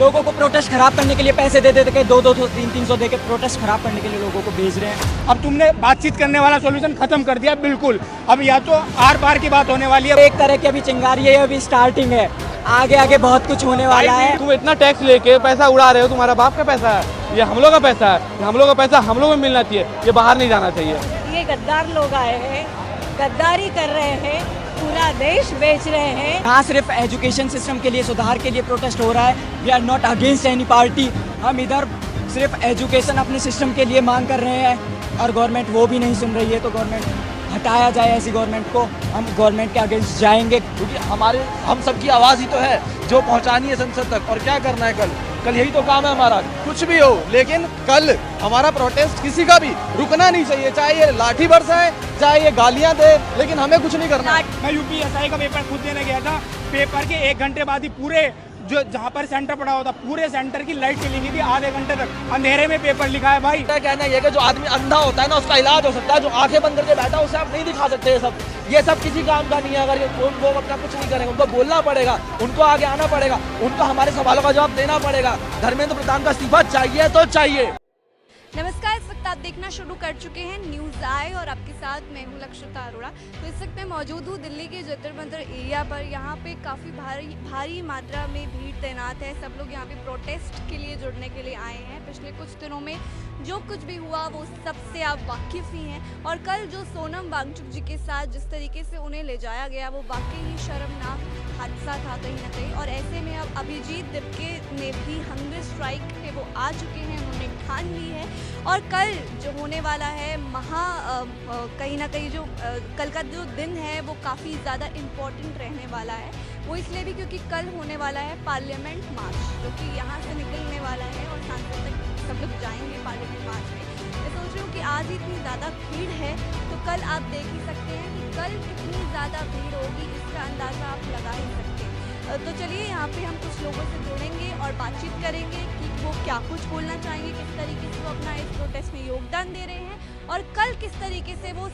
लोगों को प्रोटेस्ट खराब करने के लिए पैसे दे देते, 200 300 दे के प्रोटेस्ट खराब करने के लिए लोगों को भेज रहे हैं। अब तुमने बातचीत करने वाला सॉल्यूशन खत्म कर दिया बिल्कुल। अब या तो आर पार की बात होने वाली है। एक तरह की अभी चिंगारी है, अभी स्टार्टिंग है, आगे आगे बहुत कुछ होने वाला है। तुम इतना टैक्स लेके पैसा उड़ा रहे हो, तुम्हारा बाप का पैसा है, ये हम लोग का पैसा है, हम लोग का पैसा हम लोग को मिलना चाहिए, ये बाहर नहीं जाना चाहिए। ये गद्दार लोग आए हैं, गद्दारी कर रहे हैं, पूरा देश बेच रहे हैं। यहाँ सिर्फ एजुकेशन सिस्टम के लिए, सुधार के लिए प्रोटेस्ट हो रहा है। We are not against any party. हम इधर सिर्फ एजुकेशन अपने सिस्टम के लिए मांग कर रहे हैं और गवर्नमेंट वो भी नहीं सुन रही है, तो गवर्नमेंट हटाया जाए ऐसी गवर्नमेंट को। हम गवर्नमेंट के अगेंस्ट जाएंगे, क्योंकि हम सबकी आवाज़ ही तो है जो पहुंचानी है संसद तक। और क्या करना है कल यही तो काम है हमारा। कुछ भी हो, लेकिन कल हमारा प्रोटेस्ट किसी का भी रुकना नहीं चाहिए, चाहे ये लाठी बरसाए, चाहे ये गालियां दे, लेकिन हमें कुछ नहीं करना। मैं यूपीएसआई का पेपर खुद देने गया था। पेपर के 1 घंटे बाद ही पूरे जो जहाँ पर सेंटर पड़ा होता, पूरे सेंटर की लाइट चली गई थी आधे घंटे तक। अंधेरे में पेपर लिखा है भाई। कहना ये कि जो आदमी अंधा होता है ना, उसका इलाज हो सकता है। जो आंखें बंद करके बैठा है उसे आप नहीं दिखा सकते। ये सब किसी काम का नहीं है। अगर वो अपना कुछ नहीं करेंगे, उनको बोलना पड़ेगा, उनको आगे आना पड़ेगा, उनको हमारे सवालों का जवाब देना पड़ेगा। धर्मेंद्र प्रधान का इस्तीफा चाहिए तो चाहिए। नमस्कार, इस वक्त आप देखना शुरू कर चुके हैं न्यूज़ आई और आपके साथ मैं हूं लक्षिता अरोड़ा। तो इस वक्त मैं मौजूद हूं दिल्ली के जंतर मंतर एरिया पर। यहाँ पे काफ़ी भारी मात्रा में भीड़ तैनात है। सब लोग यहाँ पे प्रोटेस्ट के लिए जुड़ने के लिए आए हैं। पिछले कुछ दिनों में जो कुछ भी हुआ वो सबसे आप वाकिफ़ ही हैं। और कल जो सोनम वांगचुक जी के साथ जिस तरीके से उन्हें ले जाया गया, वो वाकई ही शर्मनाक हादसा था कहीं ना कहीं। और ऐसे में अब अभिजीत दिपके ने भी हंगर स्ट्राइक पे वो आ चुके हैं, उन्होंने ठान ली है। और कल जो होने वाला है कहीं ना कहीं जो कल का जो दिन है वो काफ़ी ज़्यादा इम्पोर्टेंट रहने वाला है। वो इसलिए भी क्योंकि कल होने वाला है पार्लियामेंट मार्च, जो कि यहाँ से निकलने वाला है और सांसद तक सब लोग जाएंगे पार्लियामेंट मार्च में। मैं सोच रही हूँ कि आज इतनी ज़्यादा भीड़ है, तो कल आप देख ही सकते हैं कि कल कितनी ज़्यादा भीड़ होगी, इसका अंदाज़ा आप लगा ही सकते हैं। तो चलिए यहाँ पे हम कुछ लोगों से जुड़ेंगे और बातचीत करेंगे कि वो क्या कुछ बोलना चाहेंगे, किस तरीके से वो अपना इस प्रोटेस्ट में योगदान दे रहे हैं और कल किस तरीके से वो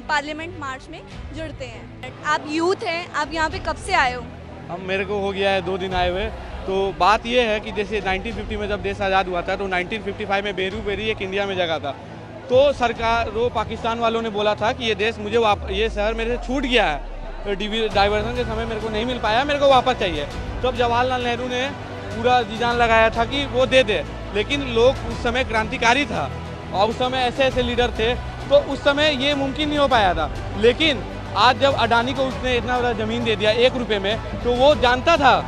पार्लियामेंट मार्च में जुड़ते हैं। आप यूथ हैं, आप यहाँ पे कब से आए हो? हम मेरे को हो गया है 2 दिन आए हुए। तो बात ये है कि जैसे 1950 में जब देश आज़ाद हुआ था, तो 1955 में बेरू एक इंडिया में जगह था। तो सरकार वो पाकिस्तान वालों ने बोला था कि ये देश मुझे ये शहर मेरे से छूट गया है, डाइवर्सन के समय मेरे को नहीं मिल पाया, मेरे को वापस चाहिए। तब जवाहरलाल नेहरू ने पूरा जी जान लगाया था कि वो दे दे। लेकिन लोग उस समय क्रांतिकारी था और उस समय ऐसे लीडर थे, तो उस समय ये मुमकिन नहीं हो पाया था। लेकिन आज जब अडानी को उसने इतना बड़ा ज़मीन दे दिया 1 रुपये में, तो वो जानता था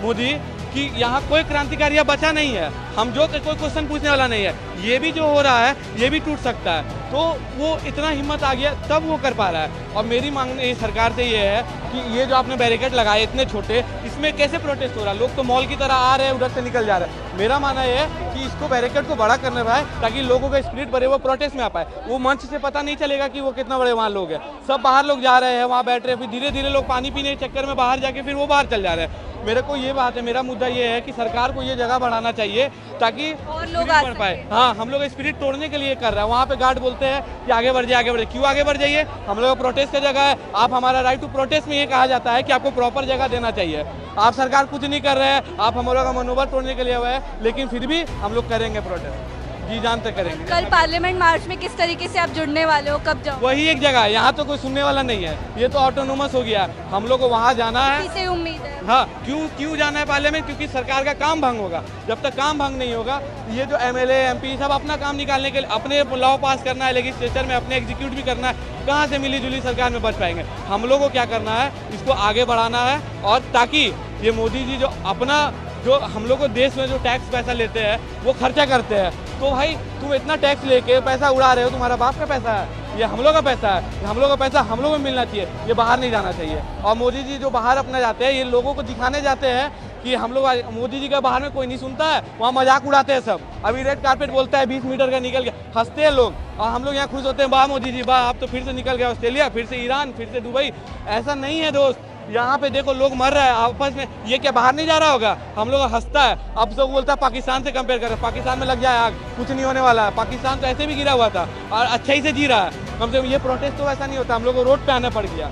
मोदी कि यहाँ कोई क्रांतिकारी बचा नहीं है, हम जो कोई क्वेश्चन पूछने वाला नहीं है, ये भी जो हो रहा है ये भी टूट सकता है। तो वो इतना हिम्मत आ गया, तब वो कर पा रहा है। और मेरी मांग इस सरकार से ये है कि ये जो आपने बैरिकेड लगाए इतने छोटे, इसमें कैसे प्रोटेस्ट हो रहा है? लोग तो मॉल की तरह आ रहे हैं, उधर से निकल जा रहे हैं। मेरा मानना ये है कि इसको बैरिकेड को बड़ा करने पाए, ताकि लोगों का स्पिरिट बढ़े, वो प्रोटेस्ट में आ पाए। वो मंच से पता नहीं चलेगा कि वो कितना बड़े वहाँ लोग हैं। सब बाहर लोग जा रहे हैं, वहाँ बैठ रहे हैं, फिर धीरे धीरे लोग पानी पीने के चक्कर में बाहर जाके फिर वो बाहर चल जा रहे हैं। मेरे को ये बात है, मेरा मुद्दा ये है कि सरकार को ये जगह बढ़ाना चाहिए ताकि और लोग आ बढ़ पाए। हाँ, हम लोग स्पिरिट तोड़ने के लिए कर रहे हैं। वहाँ पे गार्ड बोलते हैं कि आगे बढ़ जाइए, आगे बढ़े। क्यों आगे बढ़ जाइए? हम लोग प्रोटेस्ट का जगह है। आप हमारा राइट टू प्रोटेस्ट में ये कहा जाता है कि आपको प्रॉपर जगह देना चाहिए। आप सरकार कुछ नहीं कर रहे हैं, आप हम लोग का मनोबल तोड़ने के लिए हुए हैं, लेकिन फिर भी हम लोग करेंगे प्रोटेस्ट, जी जान तक करेंगे। कल पार्लियामेंट मार्च में किस तरीके से आप जुड़ने वाले हो, कब जाओ? वही एक जगह है, यहाँ तो कोई सुनने वाला नहीं है, ये तो ऑटोनोमस हो गया। हम लोग को वहाँ जाना है। किसे उम्मीद है? हाँ, क्यों जाना है पार्लियामेंट? क्योंकि सरकार का काम भंग होगा। जब तक काम भंग नहीं होगा, ये जो MLA MP सब अपना काम निकालने के लिए अपने लॉ पास करना है, लेजिस्लेचर में अपने एग्जीक्यूट भी करना है, कहाँ से मिली जुली सरकार में बच पाएंगे? हम लोग को क्या करना है, इसको आगे बढ़ाना है। और ताकि ये मोदी जी जो अपना जो हम लोग को देश में जो टैक्स पैसा लेते हैं वो खर्चा करते हैं, तो भाई तुम इतना टैक्स लेके पैसा उड़ा रहे हो, तुम्हारा बाप का पैसा है, ये हम लोग का पैसा है, हम लोग का पैसा हम लोग को मिलना चाहिए, ये बाहर नहीं जाना चाहिए। और मोदी जी जो बाहर अपना जाते हैं, ये लोगों को दिखाने जाते हैं कि हम लोग, मोदी जी का बाहर में कोई नहीं सुनता है, वहाँ मजाक उड़ाते हैं सब। अभी रेड कारपेट बोलता है 20 मीटर का निकल गया, हंसते हैं लोग, और हम लोग यहाँ खुश होते हैं, वाह मोदी जी वाह, आप तो फिर से निकल गया ऑस्ट्रेलिया, फिर से ईरान, फिर से दुबई। ऐसा नहीं है दोस्त, यहाँ पे देखो लोग मर रहे हैं आपस में, ये क्या बाहर नहीं जा रहा होगा? हम लोग हंसता है, अब सब बोलता है पाकिस्तान से कंपेयर करें, पाकिस्तान में लग जाए आग, कुछ नहीं होने वाला है। पाकिस्तान तो ऐसे भी गिरा हुआ था और अच्छा ही से जी रहा है। कम से कम ये प्रोटेस्ट तो ऐसा नहीं होता, हम लोग को रोड पे आना पड़ गया।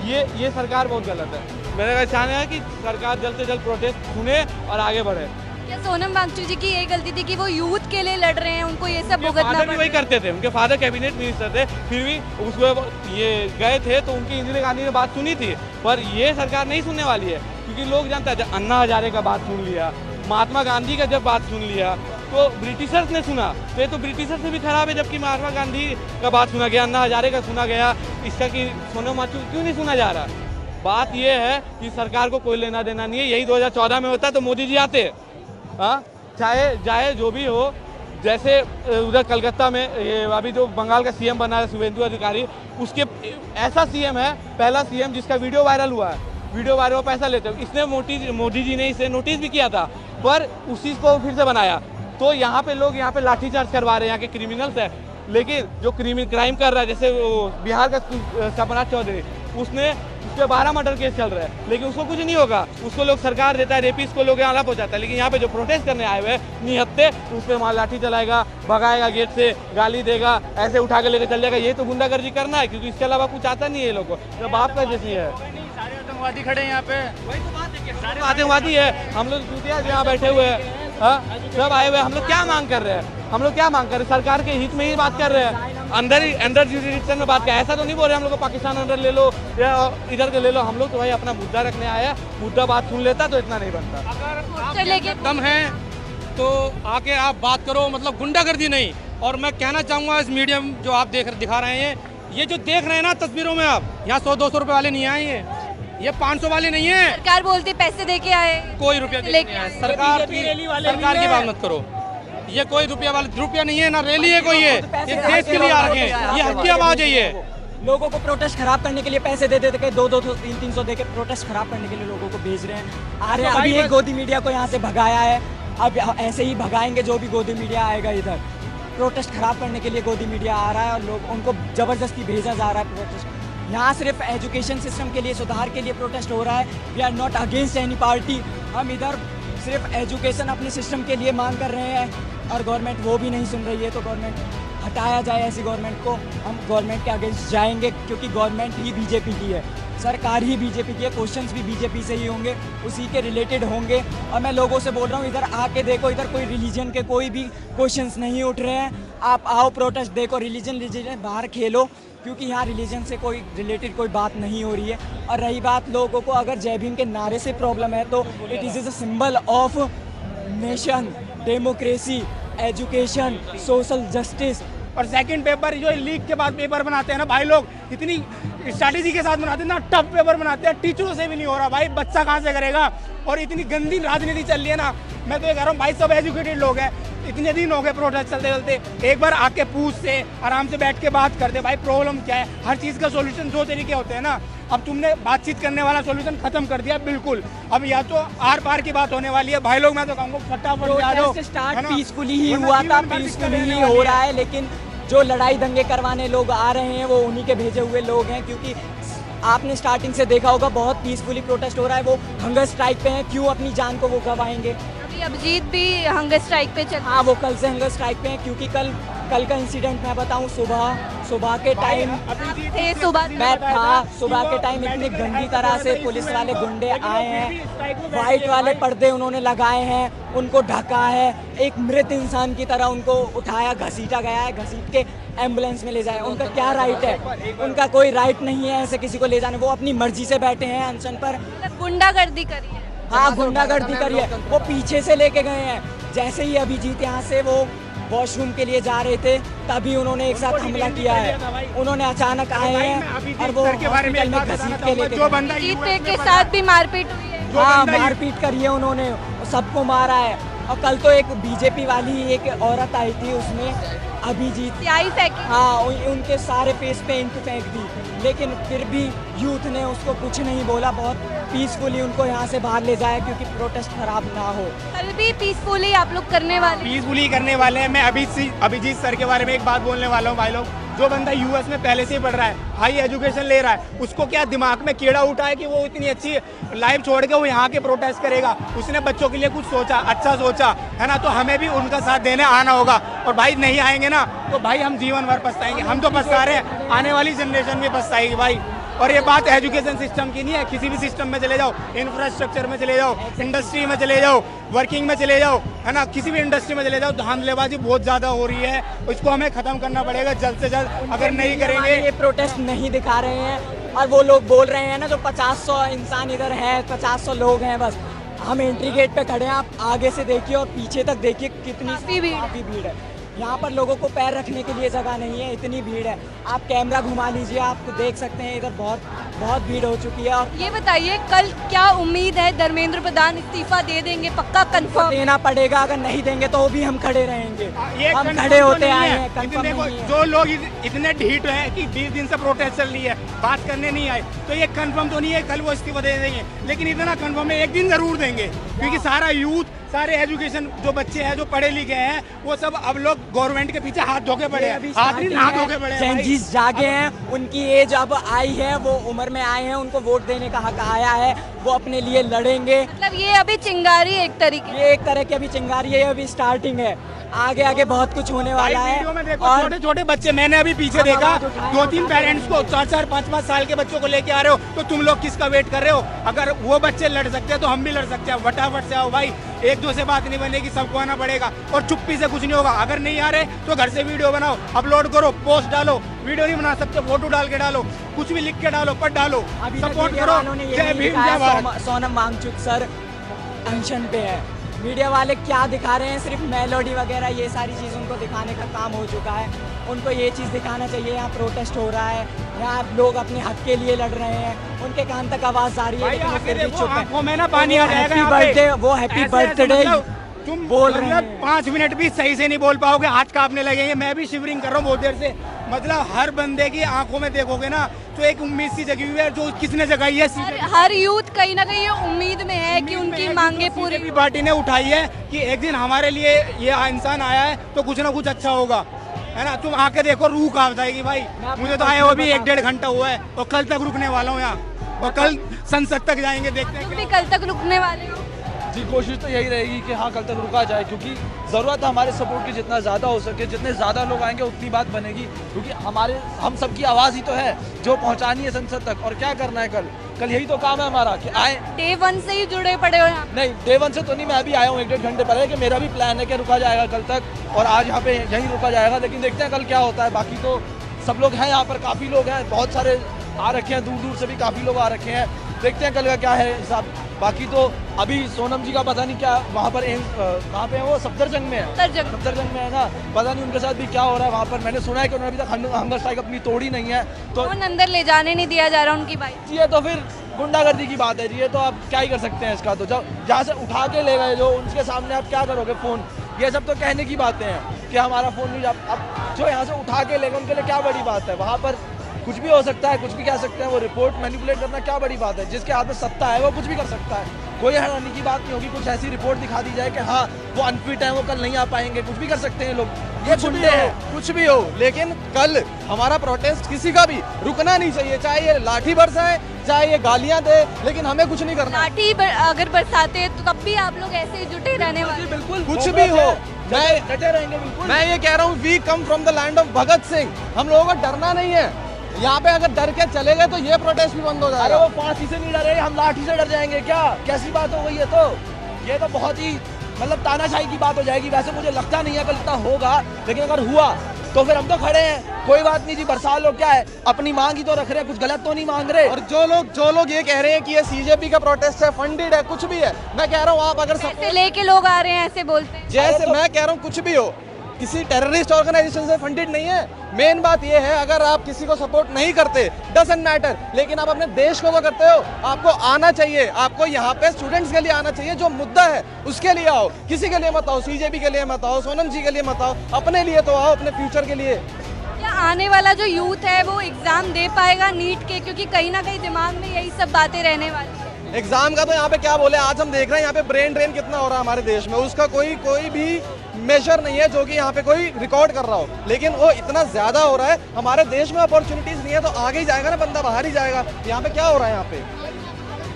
ये सरकार बहुत गलत है। मेरा कहना है कि सरकार जल्द से जल्द प्रोटेस्ट सुने और आगे बढ़े। क्या सोनम वांगचुक जी की ये गलती थी कि वो यूथ के लिए लड़ रहे हैं, उनको ये सब भुगतना फादर भी पड़ वही करते थे, उनके फादर कैबिनेट मिनिस्टर थे, फिर भी उसको ये गए थे तो उनकी इंदिरा गांधी ने बात सुनी थी। पर ये सरकार नहीं सुनने वाली है, क्योंकि लोग जानते हैं अन्ना हजारे का बात सुन लिया, महात्मा गांधी का जब बात सुन लिया तो ब्रिटिशर्स ने सुना, तो ये तो ब्रिटिशर्स से भी खराब है, जबकि महात्मा गांधी का बात सुना गया, अन्ना हजारे का सुना गया, इसका कि सोनम वांगचुक क्यों नहीं सुना जा रहा। बात ये है कि सरकार को कोई लेना देना नहीं है, यही 2014 में होता तो मोदी जी आते। हाँ, चाहे जो भी हो, जैसे उधर कलकत्ता में ये अभी जो बंगाल का सीएम बना है शुभेंदु अधिकारी, उसके ऐसा सीएम है, पहला सीएम जिसका वीडियो वायरल हुआ है, वीडियो वायरल पैसा लेते हो, इसने मोदी जी ने इसे नोटिस भी किया था, पर उसी को फिर से बनाया। तो यहाँ पे लोग यहाँ पे लाठीचार्ज करवा रहे हैं, यहाँ के क्रिमिनल्स है, लेकिन जो क्राइम कर रहा है, जैसे वो बिहार का सपनाथ चौधरी, उस पर 12 मर्डर केस चल रहा है, लेकिन उसको कुछ नहीं होगा, उसको लोग सरकार देता है, रेपिस्ट को लोग यहाँ ला पहुँचाता है। लेकिन यहाँ पे जो प्रोटेस्ट करने आए हुए हैं निहत्ते, उस पर वहाँ लाठी चलाएगा, भगाएगा गेट से, गाली देगा, ऐसे उठा के लेकर चल जाएगा। ये तो गुंडागर्दी करना है, क्योंकि इसके अलावा कुछ आता नहीं है ये लोग को, तो बाप का जैसी है। सारे आतंकवादी खड़े हैं यहाँ पे, वही तो बात है, सारे आतंकवादी है, हम लोग चूतिया यहाँ बैठे हुए हैं, सब आए हुए हैं। हम लोग क्या मांग कर रहे हैं, हम लोग क्या मांग कर रहे हैं, सरकार के हित में ही बात कर रहे हैं, अंदर जुरिडिक्शन में बात कर, ऐसा तो नहीं बोल रहे हम लोग को पाकिस्तान अंदर ले लो या इधर के ले लो। हम लोग तो भाई अपना मुद्दा रखने आए हैं, मुद्दा बात सुन लेता तो इतना नहीं बनता। चलेगी दम है तो आके आप बात करो, मतलब गुंडागर्दी नहीं। और मैं कहना चाहूँगा इस मीडियम जो आप दिखा रहे हैं, ये जो देख रहे हैं ना तस्वीरों में, आप यहाँ 100-200 रुपए वाले नहीं आए, ये 500 वाले नहीं है। सरकार बोलती पैसे दे के आए, कोई रुपया नहीं आए, सरकार की बात मत करो, ये कोई रुपया नहीं है, ना रैली है कोई, ये देश के लिए आ रहे हैं, ये हल्की आवाज है। ये लोगों को प्रोटेस्ट खराब करने के लिए पैसे दे देते, 200, 300 दे के प्रोटेस्ट खराब करने के लिए लोगों को भेज रहे हैं, आ रहे हैं। अभी एक गोदी मीडिया को यहाँ से भगाया है, अब ऐसे ही भगाएंगे जो भी गोदी मीडिया आएगा इधर। प्रोटेस्ट खराब करने के लिए गोदी मीडिया आ रहा है और लोग उनको ज़बरदस्ती भेजा जा रहा है प्रोटेस्ट। यहाँ सिर्फ एजुकेशन सिस्टम के लिए, सुधार के लिए प्रोटेस्ट हो रहा है। We are not against any party, हम इधर सिर्फ एजुकेशन अपने सिस्टम के लिए मांग कर रहे हैं और गवर्नमेंट वो भी नहीं सुन रही है, तो गवर्नमेंट हटाया जाए ऐसी गवर्नमेंट को। हम गवर्नमेंट के अगेंस्ट जाएंगे, क्योंकि गवर्नमेंट ही बीजेपी की है, सरकार ही बीजेपी की है, क्वेश्चंस भी बीजेपी से ही होंगे, उसी के रिलेटेड होंगे। और मैं लोगों से बोल रहा हूँ, इधर आके देखो, इधर कोई रिलीजन के कोई भी क्वेश्चंस नहीं उठ रहे हैं। आप आओ, प्रोटेस्ट देखो, रिलीजन बाहर खेलो, क्योंकि यहाँ रिलीजन से कोई रिलेटेड कोई बात नहीं हो रही है। और रही बात लोगों को अगर जय भीम के नारे से प्रॉब्लम है, तो it is a symbol of nation, democracy, education, social justice. और सेकंड पेपर जो लीक के बाद पेपर बनाते हैं ना भाई लोग, इतनी स्ट्रैटेजी के साथ बनाते हैं ना, टफ पेपर बनाते हैं, टीचरों से भी नहीं हो रहा भाई, बच्चा कहाँ से करेगा। और इतनी गंदी राजनीति चल रही है ना, मैं तो ये कह रहा हूँ भाई, सब एजुकेटेड लोग हैं, इतने दिन हो गए प्रोटेस्ट चलते चलते, एक बार आके पूछ से आराम से बैठ के बात करते भाई प्रॉब्लम क्या है। हर चीज़ का सोल्यूशन 2 तरीके होते हैं ना, अब तुमने बातचीत करने वाला सोल्यूशन खत्म कर दिया बिल्कुल। अब या तो आर पार की बात होने वाली है भाई लोग, मैं तो कहूँगा फटाफट आ जाओ। स्टार्ट पीसफुली ही हुआ था, पीसफुली ही हो रहा है, लेकिन जो लड़ाई दंगे करवाने लोग आ रहे हैं वो उन्हीं के भेजे हुए लोग हैं। क्योंकि आपने स्टार्टिंग से देखा होगा, बहुत पीसफुली प्रोटेस्ट हो रहा है, वो हंगर स्ट्राइक पे हैं, क्यों अपनी जान को वो गवाएंगे। अभी अभिजीत भी हंगर स्ट्राइक पे चल, हाँ, वो कल से हंगर स्ट्राइक पे हैं, क्योंकि कल का इंसिडेंट मैं बताऊं, सुबह के टाइम मैं था, सुबह के टाइम इतनी गंदी तरह से पुलिस वाले गुंडे आए हैं, वाइट वाले पर्दे उन्होंने लगाए हैं, उनको ढका है, एक मृत इंसान की तरह उनको उठाया, घसीटा गया है, घसीट के एम्बुलेंस में ले जाए। उनका क्या राइट है? उनका कोई राइट नहीं है ऐसे किसी को ले जाने, वो अपनी मर्जी से बैठे हैं अनशन पर। गुंडागर्दी करी है। हाँ, गुंडागर्दी करी है, वो पीछे से लेके गए हैं। जैसे ही अभिजीत यहाँ से वो वॉशरूम के लिए जा रहे थे, तभी उन्होंने एक साथ हमला किया है। उन्होंने अचानक आए हैं और वो हॉस्पिटल में घसीट के लेके गए। के साथ भी मारपीट हुई है। हाँ, मारपीट करी है उन्होंने, सबको मारा है। और कल तो एक बीजेपी वाली एक औरत आई थी, उसने अभिजीत हाँ उनके सारे फेस पे इंक फेंक दी, लेकिन फिर भी यूथ ने उसको कुछ नहीं बोला, बहुत पीसफुली उनको यहाँ से बाहर ले जाया, क्योंकि प्रोटेस्ट खराब ना हो। कल भी पीसफुली आप लोग करने वाले? पीसफुली करने वाले हैं। मैं अभिजीत सर के बारे में एक बात बोलने वाला हूँ भाई लोग। जो बंदा यूएस में पहले से ही पढ़ रहा है, हाई एजुकेशन ले रहा है, उसको क्या दिमाग में कीड़ा उठा है कि वो इतनी अच्छी लाइफ छोड़ के वो यहाँ के प्रोटेस्ट करेगा? उसने बच्चों के लिए कुछ सोचा, अच्छा सोचा है ना, तो हमें भी उनका साथ देने आना होगा। और भाई नहीं आएंगे ना तो भाई हम जीवन भर पछताएंगे। हम तो पछता रहे हैं, आने वाली जनरेशन भी पछताएगी भाई। और ये बात एजुकेशन सिस्टम की नहीं है, किसी भी सिस्टम में चले जाओ, इंफ्रास्ट्रक्चर में चले जाओ, इंडस्ट्री में चले जाओ, वर्किंग में चले जाओ, है ना, किसी भी इंडस्ट्री में चले जाओ, धांधलेबाजी बहुत ज़्यादा हो रही है। इसको हमें ख़त्म करना पड़ेगा जल्द से जल्द। अगर नहीं करेंगे, ये प्रोटेस्ट नहीं दिखा रहे हैं और वो लोग बोल रहे हैं ना जो 50-100 इंसान इधर है, 50-100 लोग हैं बस, हम एंट्री गेट पे खड़े हैं, आप आगे से देखिए और पीछे तक देखिए कितनी काफ़ी भीड़ है। यहाँ पर लोगों को पैर रखने के लिए जगह नहीं है, इतनी भीड़ है। आप कैमरा घुमा लीजिए, आपको देख सकते हैं इधर बहुत भीड़ हो चुकी है। और ये बताइए कल क्या उम्मीद है, धर्मेंद्र प्रधान इस्तीफा दे देंगे पक्का कंफर्म? देना पड़ेगा, अगर नहीं देंगे तो भी हम खड़े रहेंगे। ये हम confirm खड़े तो होते नहीं आए है। हैं, लेकिन कंफर्म देखो, नहीं है। जो लोग इतने ढीठ हैं कि 20 दिन से प्रोटेस्ट चल रही है, बात करने नहीं आए, तो ये कंफर्म तो नहीं है कल वो इस्तीफा दे देंगे, लेकिन इतना कंफर्म है एक दिन जरूर देंगे, क्योंकि सारा यूथ, सारे एजुकेशन जो बच्चे हैं जो पढ़े लिखे हैं, वो सब अब लोग गवर्नमेंट के पीछे हाथ धोके पड़े हैं, हाथ धोके पड़े हैं। चेंजेस जागे हैं, उनकी एज अब आई है, वो उम्र में आए हैं, उनको वोट देने का हक आया है, वो अपने लिए लड़ेंगे। मतलब ये अभी चिंगारी एक तरीके ये एक तरह की अभी चिंगारी है, अभी स्टार्टिंग है, आगे बहुत कुछ होने वाला है। वीडियो में देखो छोटे छोटे बच्चे, मैंने अभी पीछे देखा 2-3 पेरेंट्स को 4-4, 5-5 साल के बच्चों को लेके आ रहे हो, तो तुम लोग किसका वेट कर रहे हो? अगर वो बच्चे लड़ सकते हैं तो हम भी लड़ सकते हैं। फटाफट से आओ भाई, एक दो से बात नहीं बनेगी, सबको आना पड़ेगा और चुप्पी से कुछ नहीं होगा। अगर नहीं आ रहे तो घर से वीडियो बनाओ, अपलोड करो, पोस्ट डालो, वीडियो नहीं बना सकते फोटो डाल के डालो, कुछ भी लिख के डालो, पर डालो, सपोर्ट करो। जय भीम जय भारत। सोनम वांगचुक सर अनशन पे है, मीडिया वाले क्या दिखा रहे हैं, सिर्फ मेलोडी वगैरह ये सारी चीज़ उनको दिखाने का काम हो चुका है। उनको ये चीज़ दिखाना चाहिए, यहाँ प्रोटेस्ट हो रहा है, यहाँ लोग अपने हक के लिए लड़ रहे हैं, उनके कान तक आवाज़ आ रही है, लेकिन वो फिर भी चुप हैं। में ना पानी आ जाएगा यहाँ पे। बर्थडे, वो हैप्पी बर्थडे तुम बोल रहे हैं। 5 मिनट भी सही से नहीं बोल पाओगे, हाथ कांपने लगेंगे। मैं भी शिवरिंग कर रहा हूँ बहुत देर से। मतलब हर बंदे की आंखों में देखोगे ना तो एक उम्मीद सी जगी हुई है, जो किसने जगाई है? हर यूथ कहीं ना कहीं ये उम्मीद में है कि उनकी मांगे पूरी। बीजेपी पार्टी ने उठाई है कि एक दिन हमारे लिए ये इंसान आया है तो कुछ ना कुछ अच्छा होगा, है ना। तुम आके देखो, रूह कांप जाएगी भाई। मुझे तो आए वो भी 1-1.5 घंटा हुआ है और कल तक रुकने वाला हूँ यहाँ, और कल संसद तक जाएंगे, देखते हैं। तुम भी कल तक रुकने वाले हो? जी, कोशिश तो यही रहेगी कि हाँ कल तक रुका जाए, क्योंकि ज़रूरत है हमारे सपोर्ट की, जितना ज़्यादा हो सके, जितने ज़्यादा लोग आएंगे उतनी बात बनेगी, क्योंकि हम सबकी आवाज़ ही तो है जो पहुंचानी है संसद तक। और क्या करना है कल यही तो काम है हमारा कि आए। डे 1 से ही जुड़े पड़े हो यहाँ? नहीं, डे 1 से तो नहीं, मैं अभी आया हूँ 1-1.5 घंटे पहले, कि मेरा भी प्लान है कि रुका जाएगा कल तक और आज यहाँ पे यहीं रुका जाएगा, लेकिन देखते हैं कल क्या होता है। बाकी तो सब लोग हैं यहाँ पर, काफ़ी लोग हैं, बहुत सारे आ रखे हैं, दूर दूर से भी काफ़ी लोग आ रखे हैं। देखते हैं कल का क्या है हिसाब। बाकी तो अभी सोनम जी का पता नहीं क्या वहाँ पर कहाँ पे है, वो सफदरजंग में है, सफदरजंग में है ना, पता नहीं उनके साथ भी क्या हो रहा है वहाँ पर। मैंने सुना है कि उन्होंने अभी तक हंगर स्ट्राइक अपनी तोड़ी नहीं है, तो कौन अंदर ले जाने नहीं दिया जा रहा उनकी बाइक? ये तो फिर गुंडागर्दी की बात है जी, ये तो आप क्या ही कर सकते हैं इसका। तो जब जहाँ से उठा के ले गए जो, उनके सामने आप क्या करोगे? फ़ोन, ये सब तो कहने की बातें हैं कि हमारा फ़ोन नहीं, अब जो यहाँ से उठा के ले गए उनके लिए क्या बड़ी बात है? वहाँ पर कुछ भी हो सकता है, कुछ भी कह सकते हैं, वो रिपोर्ट मैनिपुलेट करना क्या बड़ी बात है? जिसके हाथ में सत्ता है वो कुछ भी कर सकता है, कोई हैरानी की बात नहीं होगी। कुछ ऐसी रिपोर्ट दिखा दी जाए कि हाँ वो अनफिट है, वो कल नहीं आ पाएंगे, कुछ भी कर सकते हैं लोग, ये गुंडे हैं। कुछ भी हो, लेकिन कल हमारा प्रोटेस्ट किसी का भी रुकना नहीं चाहिए, चाहे ये लाठी बरसाए, चाहे ये गालियां दे, लेकिन हमें कुछ नहीं करना। लाठी अगर बरसाते हैं तो तब भी आप लोग ऐसे ही जुटे रहने वाले? बिल्कुल, कुछ भी हो, मैं डटे रहेंगे बिल्कुल। मैं ये कह रहा हूँ, we come from the land of Bhagat Singh, हम लोगों को डरना नहीं है। यहाँ पे अगर डर के चले गए तो ये प्रोटेस्ट भी बंद हो अरे जाएगा। वो फांसी से नहीं डरे, हम लाठी से डर जाएंगे क्या? कैसी बात हो गई है? तो ये तो बहुत ही मतलब तानाशाही की बात हो जाएगी। वैसे मुझे लगता नहीं है कल इतना होगा, लेकिन अगर हुआ तो फिर हम तो खड़े हैं, कोई बात नहीं जी, बरसा लो, क्या है, अपनी मांग ही तो रख रहे हैं, कुछ गलत तो नहीं मांग रहे। और जो लोग ये कह रहे हैं कि ये सीजेपी का प्रोटेस्ट है, फंडेड है, कुछ भी है, मैं कह रहा हूँ आप अगर ऐसे लेके लोग आ रहे हैं, ऐसे बोलते हैं। जैसे मैं कह रहा हूँ कुछ भी हो, किसी टेररिस्ट ऑर्गेनाइजेशन से फंडेड नहीं है। मेन बात ये है, अगर आप किसी को सपोर्ट नहीं करते डजंट मैटर, लेकिन आप अपने देश को तो करते हो, आपको आना चाहिए। आपको यहाँ पे स्टूडेंट्स के लिए आना चाहिए, जो मुद्दा है उसके लिए आओ, किसी के लिए मत आओ, सीजेपी के लिए मत आओ, सोनम जी के लिए मत आओ, अपने लिए तो आओ, अपने फ्यूचर के लिए। क्या आने वाला जो यूथ है वो एग्जाम दे पाएगा नीट के? क्योंकि कहीं ना कहीं दिमाग में यही सब बातें रहने वाली है। एग्जाम का तो यहाँ पे क्या बोले, आज हम देख रहे हैं यहाँ पे ब्रेन ड्रेन कितना हो रहा है हमारे देश में, उसका कोई भी मेजर नहीं है जो कि यहाँ पे कोई रिकॉर्ड कर रहा हो, लेकिन वो इतना ज्यादा हो रहा है। हमारे देश में अपॉर्चुनिटीज नहीं है तो आगे ही जाएगा ना बंदा, बाहर ही जाएगा। यहाँ पे क्या हो रहा है,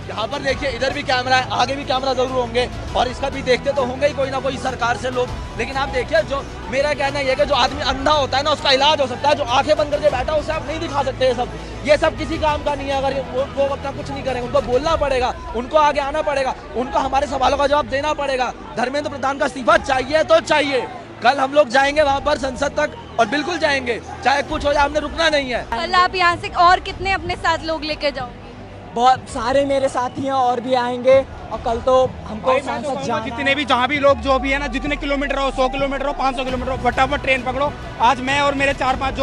यहाँ पर देखिए, इधर भी कैमरा है, आगे भी कैमरा जरूर होंगे, और इसका भी देखते तो होंगे ही कोई ना कोई सरकार से लोग। लेकिन आप देखिए, जो मेरा कहना यह है कि जो आदमी अंधा होता है ना, उसका इलाज हो सकता है। जो आंखें बंद करके बैठा उसे आप नहीं दिखा सकते ये सब। ये सब किसी काम का नहीं है। अगर वो अपना कुछ नहीं करेंगे, उनको बोलना पड़ेगा, उनको आगे आना पड़ेगा, उनको हमारे सवालों का जवाब देना पड़ेगा। धर्मेंद्र प्रधान का इस्तीफा चाहिए तो चाहिए। कल हम लोग जाएंगे वहाँ पर संसद तक, और बिल्कुल जाएंगे, चाहे कुछ हो जाए, हमने रुकना नहीं है। कल आप यहाँ से और कितने अपने साथ लोग लेके जाओगे? बहुत सारे मेरे साथी हैं और भी आएंगे, और कल तो हमको भाई मैं तो सांसद कहूंगा जाना जितने भी जहाँ भी लोग जो भी है ना, जितने किलोमीटर हो, 100 किलोमीटर हो, 500 किलोमीटर हो, फटाफट ट्रेन पकड़ो। आज मैं और मेरे 4-5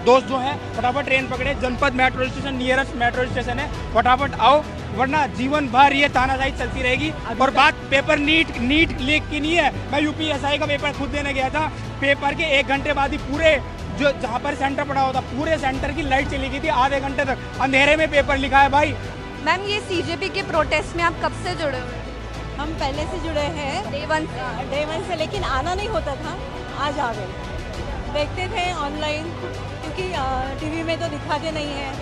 दोस्त जो हैं फटाफट ट्रेन पकड़े। जनपद metro station nearest metro station है, फटाफट आओ, वरना जीवन भर ये तानाशाही चलती रहेगी। और बात पेपर नीट लीक की नहीं है। मैं यूपीएसआई का पेपर खुद देने गया था, पेपर के 1 घंटे बाद ही पूरे जो जहाँ पर सेंटर पड़ा होता, पूरे सेंटर की लाइट चली गई थी आधे घंटे तक, अंधेरे में पेपर लिखा है भाई। मैम ये सीजेपी के प्रोटेस्ट में आप कब से जुड़े हुए हैं? हम पहले से जुड़े हैं, डे वन से, लेकिन आना नहीं होता था, आज आ गए। देखते थे ऑनलाइन, क्योंकि टीवी में तो दिखाते नहीं है,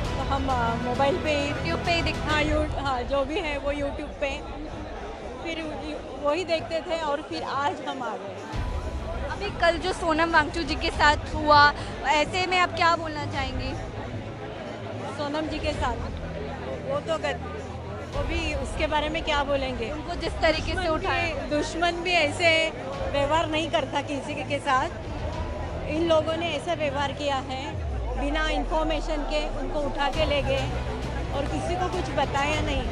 तो हम मोबाइल पे यूट्यूब पे ही दिखा। हाँ जो भी है वो यूट्यूब पे, फिर वही देखते थे, और फिर आज हम आ गए। अभी कल जो सोनम वांगचुक जी के साथ हुआ, ऐसे में आप क्या बोलना चाहेंगी? सोनम जी के साथ वो भी उसके बारे में क्या बोलेंगे? उनको जिस तरीके से उठाया, दुश्मन भी ऐसे व्यवहार नहीं करता किसी के साथ। इन लोगों ने ऐसा व्यवहार किया है, बिना इंफॉर्मेशन के उनको उठा के ले गए और किसी को कुछ बताया नहीं।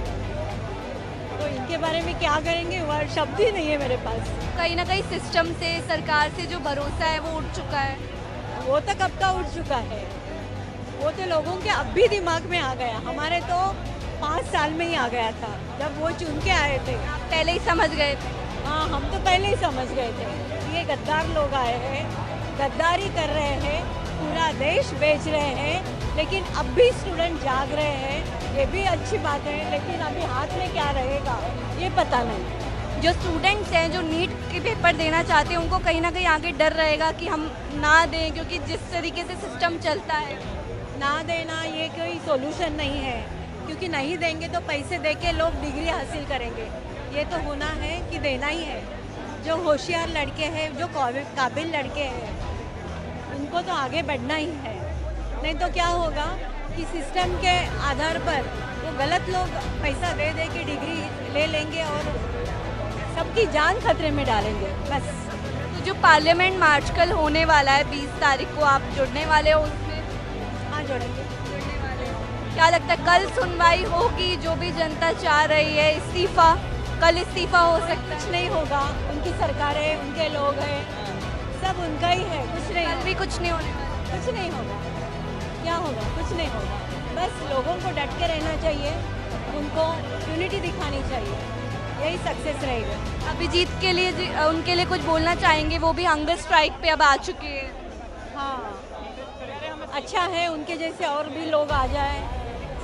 तो इनके बारे में क्या करेंगे, वह शब्द ही नहीं है मेरे पास। कहीं ना कहीं सिस्टम से, सरकार से जो भरोसा है वो उठ चुका है। वो तो कब का उठ चुका है, वो तो लोगों के अब भी दिमाग में आ गया। हमारे तो 5 साल में ही आ गया था, जब वो चुन के आए थे। पहले ही समझ गए थे। हाँ, हम तो पहले ही समझ गए थे। ये गद्दार लोग आए हैं, गद्दारी कर रहे हैं, पूरा देश बेच रहे हैं, लेकिन अब भी स्टूडेंट जाग रहे हैं, ये भी अच्छी बात है। लेकिन अभी हाथ में क्या रहेगा ये पता नहीं। जो स्टूडेंट्स हैं जो नीट के पेपर देना चाहते हैं, उनको कहीं ना कहीं आगे डर रहेगा कि हम ना दें, क्योंकि जिस तरीके से सिस्टम चलता है। ना देना ये कोई सोल्यूशन नहीं है, क्योंकि नहीं देंगे तो पैसे दे के लोग डिग्री हासिल करेंगे। ये तो होना है कि देना ही है। जो होशियार लड़के हैं, जो काबिल लड़के हैं, उनको तो आगे बढ़ना ही है। नहीं तो क्या होगा कि सिस्टम के आधार पर वो गलत लोग पैसा दे दे के डिग्री ले लेंगे और सबकी जान खतरे में डालेंगे बस। तो जो पार्लियामेंट मार्च कल होने वाला है 20 तारीख को, आप जुड़ने वाले हो उसमें? हाँ, जुड़ेंगे। क्या लगता है कल सुनवाई होगी? जो भी जनता चाह रही है इस्तीफा, कल इस्तीफा हो सकता है? कुछ नहीं होगा, उनकी सरकार है, उनके लोग हैं, सब उनका ही है, कुछ नहीं। कल भी कुछ नहीं होने वाला। कुछ नहीं होगा। क्या होगा? कुछ नहीं होगा। बस लोगों को डट के रहना चाहिए, उनको यूनिटी दिखानी चाहिए, यही सक्सेस रहेगा। अभिजीत के लिए उनके लिए कुछ बोलना चाहेंगे? वो भी हंगर स्ट्राइक पे अब आ चुके हैं। हाँ, अच्छा है, उनके जैसे और भी लोग आ जाए,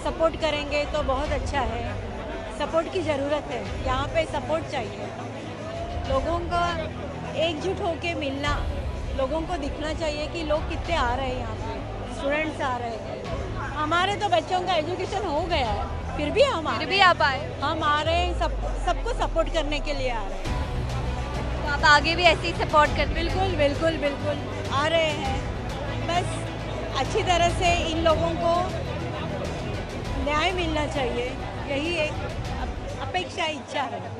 सपोर्ट करेंगे तो बहुत अच्छा है। सपोर्ट की ज़रूरत है, यहाँ पे सपोर्ट चाहिए। लोगों का एकजुट होके मिलना, लोगों को दिखना चाहिए कि लोग कितने आ रहे हैं, यहाँ पे स्टूडेंट्स आ रहे हैं। हमारे तो बच्चों का एजुकेशन हो गया है, फिर भी हम आप आए। हम आ रहे हैं, सबको सपोर्ट करने के लिए आ रहे हैं। तो आप आगे भी ऐसे ही सपोर्ट कर? बिल्कुल बिल्कुल बिल्कुल आ रहे हैं। बस अच्छी तरह से इन लोगों को न्याय मिलना चाहिए, यही एक अपेक्षा, इच्छा है।